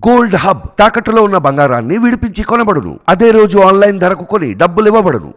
Gold hub తాకట్టులో ఉన్న బంగారాన్ని విడిపించి కొనబడును. అదే రోజు ఆన్లైన్ ధరకు కొని డబ్బులు ఇవ్వబడును.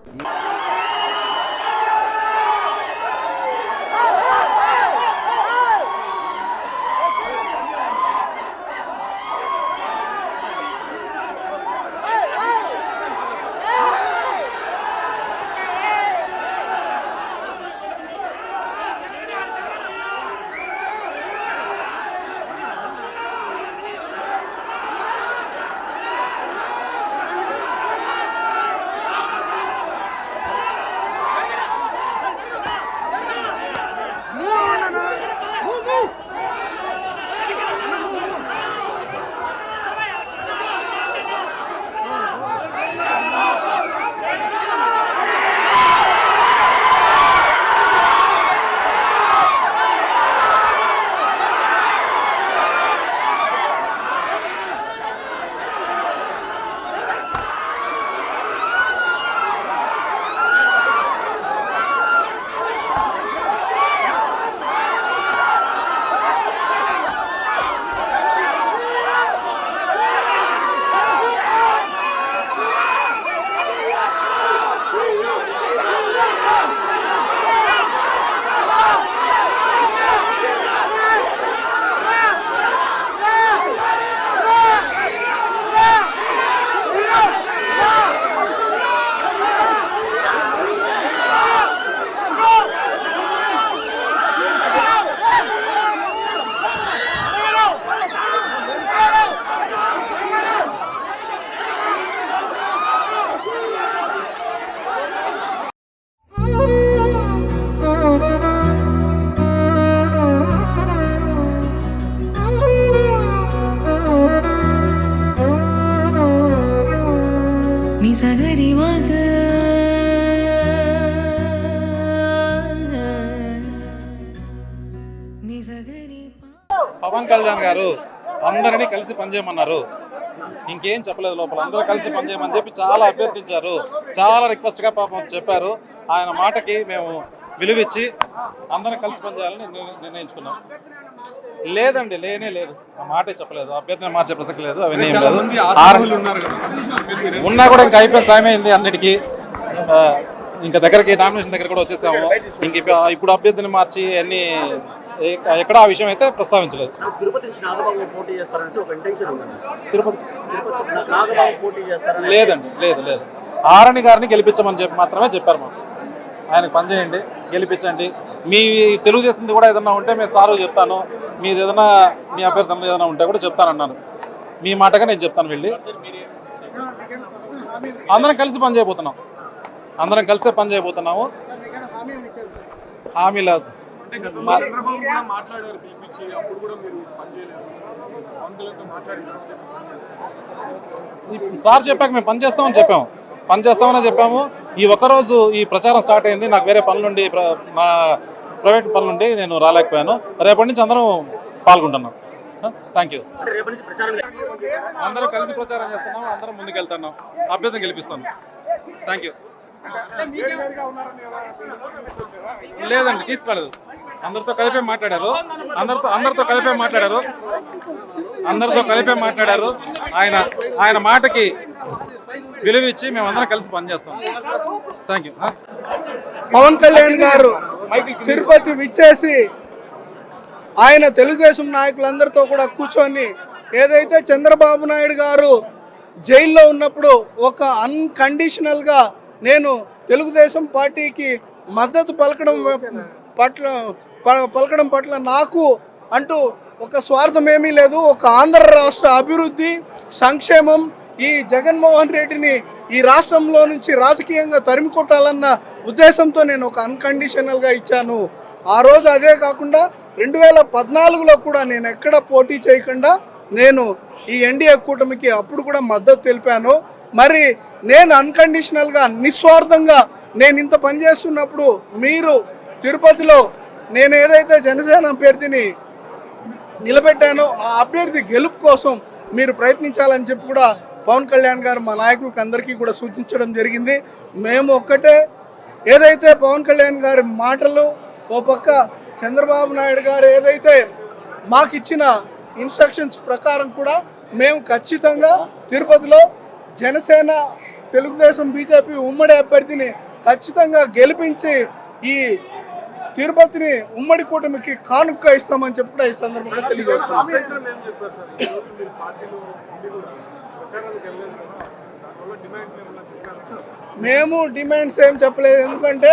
పవన్ కళ్యాణ్ గారు అందరినీ కలిసి పనిచేయమన్నారు. ఇంకేం చెప్పలేదు. లోపల అందరూ కలిసి పనిచేయమని చెప్పి చాలా అభ్యర్థించారు. చాలా రిక్వెస్ట్గా పాపం చెప్పారు. ఆయన మాటకి మేము విలువిచ్చి అందరం కలిసి పనిచేయాలని నిర్ణయించుకున్నాం. లేదండి, లేనే లేదు. ఆ మాటే చెప్పలేదు. అభ్యర్థిని మార్చే ప్రసక్తి లేదు. అవన్నీ ఏం లేదు. ఉన్నా కూడా ఇంకా అయిపోయిన టైం అయింది అన్నిటికీ. ఇంకా దగ్గరికి నామినేషన్ దగ్గర కూడా వచ్చేసాము. ఇంక ఇప్పుడు అభ్యర్థిని మార్చి అన్ని ఎక్కడ ఆ విషయం అయితే ప్రస్తావించలేదు. లేదండి, లేదు లేదు. ఆరణి గారిని గెలిపించమని చెప్పి మాత్రమే చెప్పారు. మాకు ఆయనకు పనిచేయండి, గెలిపించండి. మీ తెలుగుదేశంది కూడా ఏదన్నా ఉంటే మేము సారు చెప్తాను, మీది ఏదైనా మీ అభ్యర్థన ఏదైనా ఉంటే కూడా చెప్తానన్నాను. మీ మాటగా నేను చెప్తాను. వెళ్ళి అందరం కలిసి పనిచేయబోతున్నాం. అందరం కలిసే పని చేయబోతున్నాము. హామీల సార్ చెప్పాక మేము పని చేస్తామని చెప్పాము. పని చేస్తామని చెప్పాము. ఈ ఒక్కరోజు ఈ ప్రచారం స్టార్ట్ అయింది. నాకు వేరే పనులుండి, నా ప్రైవేట్ పనులుండి నేను రాలేకపోయాను. రేపటి నుంచి అందరం పాల్గొంటున్నాం. Thank you. అందరూ కలిసి ప్రచారం చేస్తున్నాం. అందరం ముందుకెళ్తున్నాం. అభ్యర్థిని గెలిపిస్తాను. Thank you. లేదండి, తీసుకోలేదు. అందరితో కలిపే మాట్లాడారు. అందరితో కలిపే మాట్లాడారు. ఆయన మాటకి విలువిచ్చి మేమందరం కలిసి పనిచేస్తాం. Thank you. పవన్ కళ్యాణ్ గారు తిరుపతి విచ్చేసి ఆయన తెలుగుదేశం నాయకులందరితో కూడా కూర్చొని ఏదైతే చంద్రబాబు నాయుడు గారు జైల్లో ఉన్నప్పుడు ఒక అన్కండిషనల్గా నేను తెలుగుదేశం పార్టీకి మద్దతు పలకడం పట్ల నాకు అంటూ ఒక స్వార్థం ఏమీ లేదు. ఒక ఆంధ్ర రాష్ట్ర అభివృద్ధి, సంక్షేమం, ఈ జగన్మోహన్ రెడ్డిని ఈ రాష్ట్రంలో నుంచి రాజకీయంగా తరిమి కొట్టాలన్న ఉద్దేశంతో నేను ఒక అన్కండిషనల్గా ఇచ్చాను. ఆ రోజు అదే కాకుండా 2014లో కూడా నేను ఎక్కడ పోటీ చేయకుండా నేను ఈ ఎన్డీఏ కూటమికి అప్పుడు కూడా మద్దతు తెలిపాను. మరి నేను అన్కండిషనల్గా, నిస్వార్థంగా నేను ఇంత పనిచేస్తున్నప్పుడు మీరు తిరుపతిలో నేను ఏదైతే జనసేన అభ్యర్థిని నిలబెట్టానో ఆ అభ్యర్థి గెలుపు కోసం మీరు ప్రయత్నించాలని చెప్పి కూడా పవన్ కళ్యాణ్ గారు మా నాయకులకు అందరికీ కూడా సూచించడం జరిగింది. మేము ఒక్కటే, ఏదైతే పవన్ కళ్యాణ్ గారి మాటలు, ఓ పక్క చంద్రబాబు నాయుడు గారు ఏదైతే మాకు ఇచ్చిన ఇన్స్ట్రక్షన్స్ ప్రకారం కూడా మేము ఖచ్చితంగా తిరుపతిలో జనసేన తెలుగుదేశం బీజేపీ ఉమ్మడి అభ్యర్థిని ఖచ్చితంగా గెలిపించి ఈ తిరుపతిని ఉమ్మడి కూటమికి కానుక ఇస్తామని చెప్పి కూడా ఈ సందర్భంగా తెలియజేస్తున్నాం. మేము డిమాండ్స్ ఏం చెప్పలేదు, ఎందుకంటే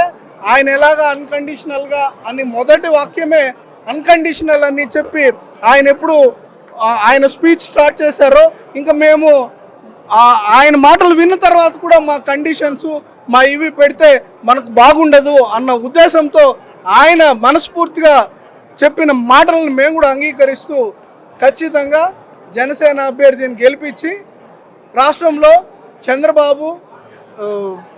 ఆయన ఎలాగా అన్కండిషనల్గా అని మొదటి వాక్యమే అన్కండిషనల్ అని చెప్పి ఆయన ఎప్పుడు ఆయన స్పీచ్ స్టార్ట్ చేశారో ఇంకా మేము ఆయన మాటలు విన్న తర్వాత కూడా మా కండిషన్స్ మా ఇవి పెడితే మనకు బాగుండదు అన్న ఉద్దేశంతో ఆయన మనస్ఫూర్తిగా చెప్పిన మాటలను మేము కూడా అంగీకరిస్తూ ఖచ్చితంగా జనసేన అభ్యర్థిని గెలిపించి రాష్ట్రంలో చంద్రబాబు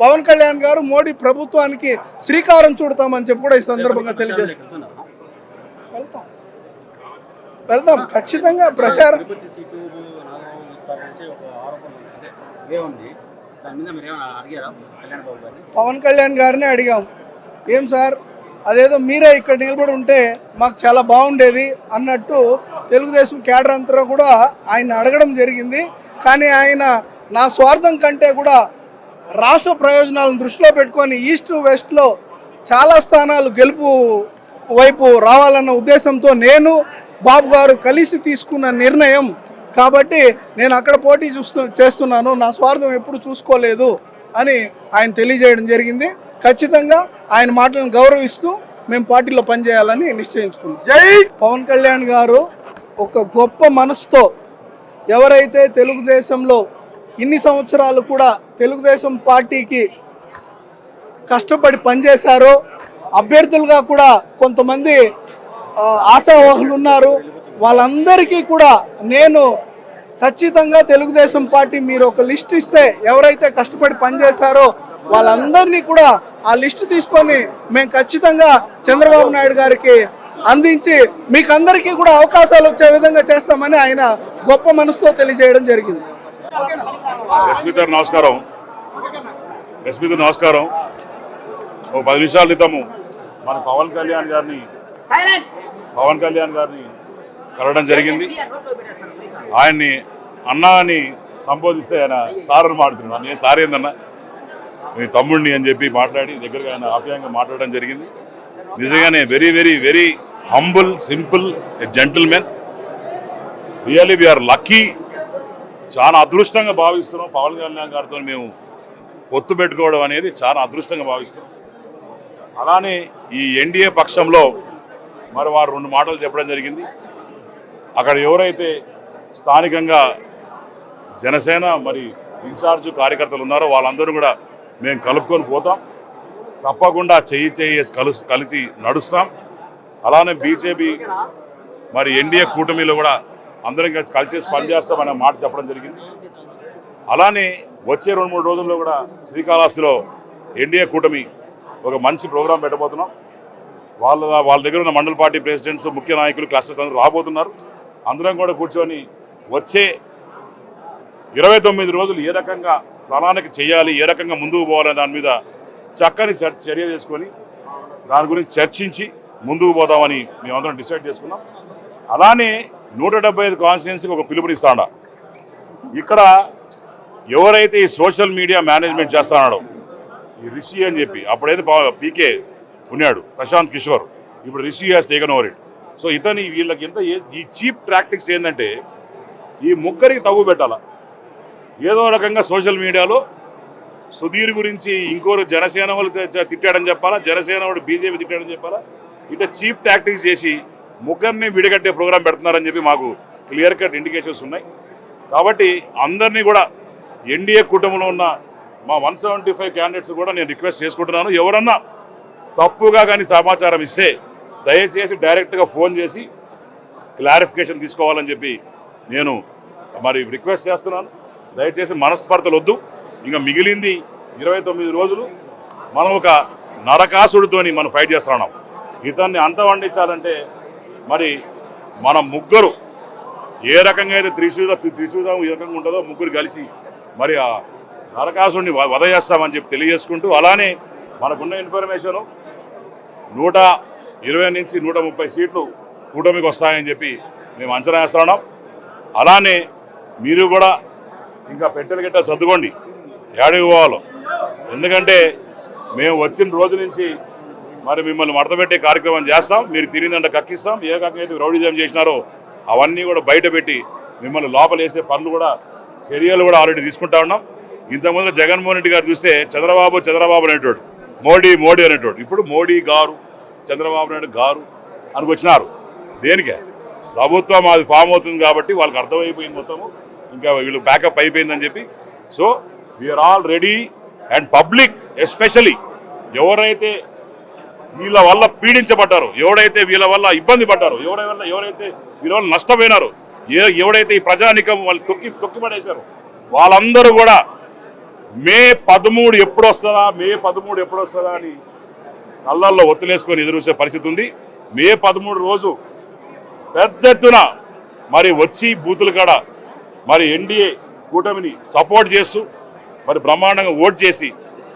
పవన్ కళ్యాణ్ గారు మోడీ ప్రభుత్వానికి శ్రీకారం చుడతామని చెప్పి కూడా ఈ సందర్భంగా వెళ్తాం ఖచ్చితంగా ప్రచారం. పవన్ కళ్యాణ్ గారిని అడిగాం, ఏం సార్ అదేదో మీరే ఇక్కడ నిలబడి ఉంటే మాకు చాలా బాగుండేది అన్నట్టు తెలుగుదేశం కేడర్ అంతా కూడా ఆయన అడగడం జరిగింది. కానీ ఆయన నా స్వార్థం కంటే కూడా రాష్ట్ర ప్రయోజనాలను దృష్టిలో పెట్టుకొని ఈస్ట్ వెస్ట్లో చాలా స్థానాలు గెలుపు వైపు రావాలన్న ఉద్దేశంతో నేను బాబు గారు కలిసి తీసుకున్న నిర్ణయం కాబట్టి నేను అక్కడ పోటీ చేస్తున్నాను, నా స్వార్థం ఎప్పుడు చూసుకోలేదు అని ఆయన తెలియజేయడం జరిగింది. ఖచ్చితంగా ఆయన మాటలను గౌరవిస్తూ మేము పార్టీలో పనిచేయాలని నిశ్చయించుకున్నాం. జై పవన్ కళ్యాణ్ గారు ఒక గొప్ప మనసుతో ఎవరైతే తెలుగుదేశంలో ఇన్ని సంవత్సరాలు కూడా తెలుగుదేశం పార్టీకి కష్టపడి పనిచేశారో, అభ్యర్థులుగా కూడా కొంతమంది ఆశావాహులు ఉన్నారు, వాళ్ళందరికీ కూడా నేను ఖచ్చితంగా తెలుగుదేశం పార్టీ మీరు ఒక లిస్ట్ ఇస్తే ఎవరైతే కష్టపడి పనిచేశారో వాళ్ళందరినీ కూడా ఆ లిస్టు తీసుకొని మేము ఖచ్చితంగా చంద్రబాబు నాయుడు గారికి అందించి మీకు అందరికీ కూడా అవకాశాలు వచ్చే విధంగా చేస్తామని ఆయన గొప్ప మనసుతో తెలియజేయడం జరిగింది. నమస్కారం. ఒక 10 నిమిషాల క్రితము మన పవన్ కళ్యాణ్ గారిని కలవడం జరిగింది. ఆయన్ని అన్నా అని సంబోధిస్తే ఆయన సార్ అని మాట్లాడుతున్నాడు. నేను సార్ ఏందన్నా నీ తమ్ముడిని అని చెప్పి మాట్లాడి దగ్గరగా ఆయన ఆప్యాయంగా మాట్లాడడం జరిగింది. నిజంగానే very very very humble, simple, gentlemen. Really we are lucky. చాలా అదృష్టంగా భావిస్తున్నాం. పవన్ కళ్యాణ్ గారితో మేము పొత్తు పెట్టుకోవడం అనేది చాలా అదృష్టంగా భావిస్తున్నాం. అలానే ఈ ఎన్డీఏ పక్షంలో మరి వారు 2 మాటలు చెప్పడం జరిగింది. అక్కడ ఎవరైతే స్థానికంగా జనసేన మరి ఇన్ఛార్జ్ కార్యకర్తలు ఉన్నారో వాళ్ళందరూ కూడా మేము కలుపుకొని పోతాం. తప్పకుండా చెయ్యి కలిసి నడుస్తాం. అలానే బీజేపీ మరి ఎన్డీఏ కూటమిలో కూడా అందరం కలిసి పనిచేస్తామనే మాట చెప్పడం జరిగింది. అలానే వచ్చే 2-3 రోజుల్లో కూడా శ్రీకాళహస్తిలో ఎన్డీఏ కూటమి ఒక మంచి ప్రోగ్రాం పెట్టబోతున్నాం. వాళ్ళ దగ్గర ఉన్న మండల పార్టీ ప్రెసిడెంట్స్, ముఖ్య నాయకులు, క్లస్టర్స్ అందరూ రాబోతున్నారు. అందరం కూడా కూర్చొని వచ్చే 29 రోజులు ఏ రకంగా ప్రణాళిక చేయాలి, ఏ రకంగా ముందుకు పోవాలనే దాని మీద చక్కని చర్య చేసుకొని దాని గురించి చర్చించి ముందుకు పోదామని మేమందరం డిసైడ్ చేసుకున్నాం. అలానే 175 కాన్స్టిట్యున్సీకి ఒక పిలుపునిస్తాడా. ఇక్కడ ఎవరైతే ఈ సోషల్ మీడియా మేనేజ్మెంట్ చేస్తున్నాడో ఈ రిషి అని చెప్పి, అప్పుడైతే పీకే ఉన్నాడు ప్రశాంత్ కిషోర్, ఇప్పుడు Rishi has taken over it. So వీళ్ళకి ఎంత ఈ చీప్ ప్రాక్టిక్స్ ఏంటంటే ఈ ముగ్గురికి తగ్గు పెట్టాలా. ఏదో రకంగా సోషల్ మీడియాలో సుధీర్ గురించి ఇంకోరు జనసేన వాళ్ళు తిట్టాడని చెప్పాలా, జనసేన వాడు బీజేపీ తిట్టాడని చెప్పాలా. ఇట్లా చీప్ టాక్టిక్స్ చేసి ముగ్గురిని విడిగట్టే ప్రోగ్రాం పెడుతున్నారని చెప్పి మాకు క్లియర్ కట్ ఇండికేషన్స్ ఉన్నాయి. కాబట్టి అందరినీ కూడా ఎన్డీఏ కూటమిలో ఉన్న మా 175 క్యాండిడేట్స్ కూడా నేను రిక్వెస్ట్ చేసుకుంటున్నాను. ఎవరన్నా తప్పుగా కానీ సమాచారం ఇస్తే దయచేసి డైరెక్ట్గా ఫోన్ చేసి క్లారిఫికేషన్ తీసుకోవాలని చెప్పి నేను మరి రిక్వెస్ట్ చేస్తున్నాను. దయచేసి మనస్పర్ధలు వద్దు. ఇంకా మిగిలింది 29 రోజులు మనం ఒక నరకాసుడితోని మనం ఫైట్ చేస్తున్నాం. ఇతన్ని అంత వండించాలంటే మరి మనం ముగ్గురు ఏ రకంగా అయితే త్రిశూలం ఏ రకంగా ఉంటుందో ముగ్గురు కలిసి మరి ఆ నరకాసుడిని వధ చేస్తామని చెప్పి తెలియజేసుకుంటూ, అలానే మనకున్న ఇన్ఫర్మేషను 120 నుంచి 130 సీట్లు కూటమికి వస్తాయని చెప్పి మేము అంచనా వేస్తున్నాం. అలానే మీరు కూడా ఇంకా పెట్టెలు గిట్ట సర్దుకోండి, ఏడకి పోవాలో. ఎందుకంటే మేము వచ్చిన రోజు నుంచి మరి మిమ్మల్ని మడతపెట్టే కార్యక్రమం చేస్తాం. మీరు తిరిగిందంటే కక్కిస్తాం. ఏ రకంగా అయితే రౌడీజం చేసినారో అవన్నీ కూడా బయట పెట్టి మిమ్మల్ని లోపలేసే పనులు కూడా, చర్యలు కూడా ఆల్రెడీ తీసుకుంటా ఉన్నాం. ఇంతకుముందు జగన్మోహన్ రెడ్డి గారు చూస్తే చంద్రబాబు అనేటోడు, మోడీ అనేటోడు. ఇప్పుడు మోడీ గారు, చంద్రబాబు నాయుడు గారు అనుకొచ్చినారు. దేనికే? ప్రభుత్వం అది ఫామ్ అవుతుంది కాబట్టి వాళ్ళకి అర్థమైపోయింది మొత్తము, ఇంకా వీళ్ళు బ్యాకప్ అయిపోయిందని చెప్పి. So we are all ready. And public especially ఎవరైతే వీళ్ళ వల్ల పీడించబడ్డారో, ఎవడైతే వీళ్ళ వల్ల ఇబ్బంది పడ్డారో, ఎవరైతే వీళ్ళ వల్ల నష్టపోయినారో, ఎవడైతే ఈ ప్రజానికం వాళ్ళు తొక్కిపడేశారో వాళ్ళందరూ కూడా మే 13 ఎప్పుడు వస్తుందా అని కళ్ళల్లో ఒత్తులేసుకొని ఎదురుసే పరిస్థితి ఉంది. మే 13 రోజు పెద్ద ఎత్తున మరి వచ్చి బూతుల కాడ మరి ఎన్డీఏ కూటమిని సపోర్ట్ చేస్తూ మరి బ్రహ్మాండంగా ఓట్ చేసి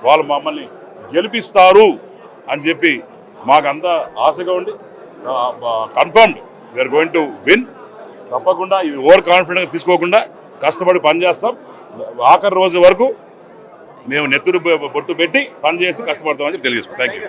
వాళ్ళు మమ్మల్ని గెలిపిస్తారు అని చెప్పి మాకంతా ఆశగా ఉండి confirmed we are going to win. తప్పకుండా ఇది ఓవర్ కాన్ఫిడెంట్ తీసుకోకుండా కష్టపడి పనిచేస్తాం. ఆఖరి రోజు వరకు మేము నెత్తురు బొట్టు పెట్టి పనిచేసి కష్టపడతామని చెప్పి తెలియజేస్తాం. Thank you.